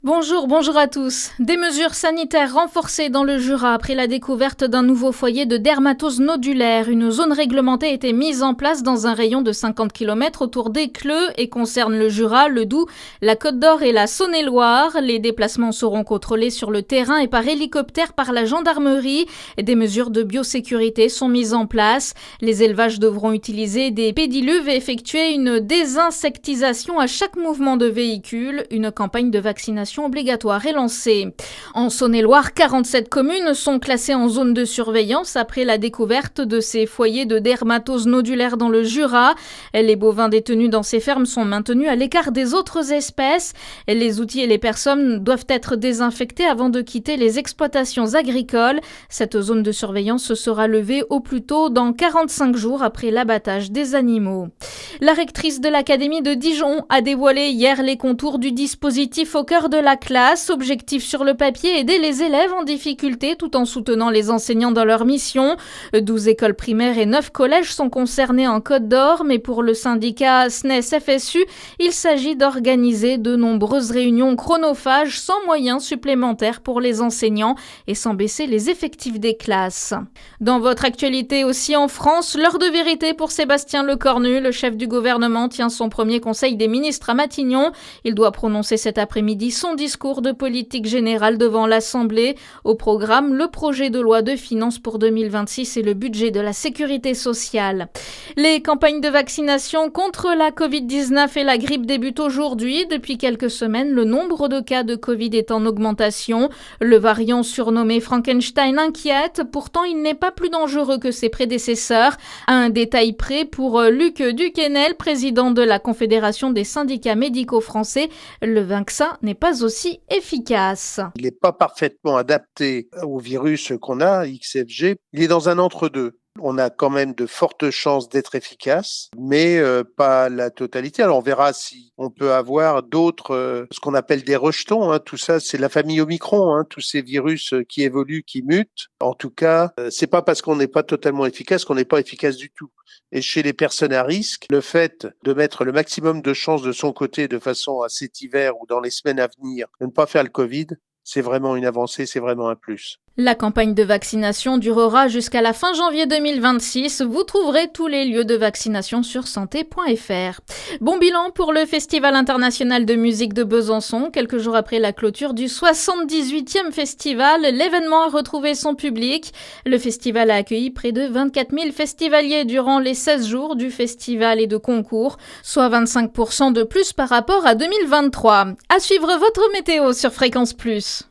Bonjour à tous. Des mesures sanitaires renforcées dans le Jura après la découverte d'un nouveau foyer de dermatose nodulaire. Une zone réglementée a été mise en place dans un rayon de 50 km autour d'Écleux et concerne le Jura, le Doubs, la Côte d'Or et la Saône-et-Loire. Les déplacements seront contrôlés sur le terrain et par hélicoptère par la gendarmerie. Des mesures de biosécurité sont mises en place. Les élevages devront utiliser des pédiluves et effectuer une désinsectisation à chaque mouvement de véhicule. Une campagne de vaccination obligatoire est lancée. En Saône-et-Loire, 47 communes sont classées en zone de surveillance après la découverte de ces foyers de dermatose nodulaire dans le Jura. Les bovins détenus dans ces fermes sont maintenus à l'écart des autres espèces. Les outils et les personnes doivent être désinfectés avant de quitter les exploitations agricoles. Cette zone de surveillance sera levée au plus tôt dans 45 jours après l'abattage des animaux. La rectrice de l'Académie de Dijon a dévoilé hier les contours du dispositif au cœur de la classe. Objectif sur le papier, aider les élèves en difficulté tout en soutenant les enseignants dans leur mission. 12 écoles primaires et 9 collèges sont concernés en Côte d'Or, mais pour le syndicat SNES-FSU, il s'agit d'organiser de nombreuses réunions chronophages sans moyens supplémentaires pour les enseignants et sans baisser les effectifs des classes. Dans votre actualité aussi en France, l'heure de vérité pour Sébastien Lecornu. Le chef du gouvernement tient son premier conseil des ministres à Matignon. Il doit prononcer cet après-midi son discours de politique générale devant l'Assemblée. Au programme, le projet de loi de finances pour 2026 et le budget de la sécurité sociale. Les campagnes de vaccination contre la Covid-19 et la grippe débutent aujourd'hui. Depuis quelques semaines, le nombre de cas de Covid est en augmentation. Le variant surnommé Frankenstein inquiète. Pourtant, il n'est pas plus dangereux que ses prédécesseurs. À un détail près, pour Luc Duquesnel, président de la Confédération des syndicats médicaux français, le vaccin n'est pas aussi efficace. Il n'est pas parfaitement adapté au virus qu'on a, XFG. Il est dans un entre-deux. On a quand même de fortes chances d'être efficace, mais pas la totalité. Alors on verra si on peut avoir d'autres, ce qu'on appelle des rejetons. Tout ça, c'est la famille Omicron. Tous ces virus qui évoluent, qui mutent. En tout cas, c'est pas parce qu'on n'est pas totalement efficace qu'on n'est pas efficace du tout. Et chez les personnes à risque, le fait de mettre le maximum de chances de son côté de façon à cet hiver ou dans les semaines à venir de ne pas faire le Covid, c'est vraiment une avancée, c'est vraiment un plus. La campagne de vaccination durera jusqu'à la fin janvier 2026. Vous trouverez tous les lieux de vaccination sur santé.fr. Bon bilan pour le Festival international de musique de Besançon. Quelques jours après la clôture du 78e festival, l'événement a retrouvé son public. Le festival a accueilli près de 24 000 festivaliers durant les 16 jours du festival et de concours, soit 25% de plus par rapport à 2023. À suivre votre météo sur Fréquence Plus.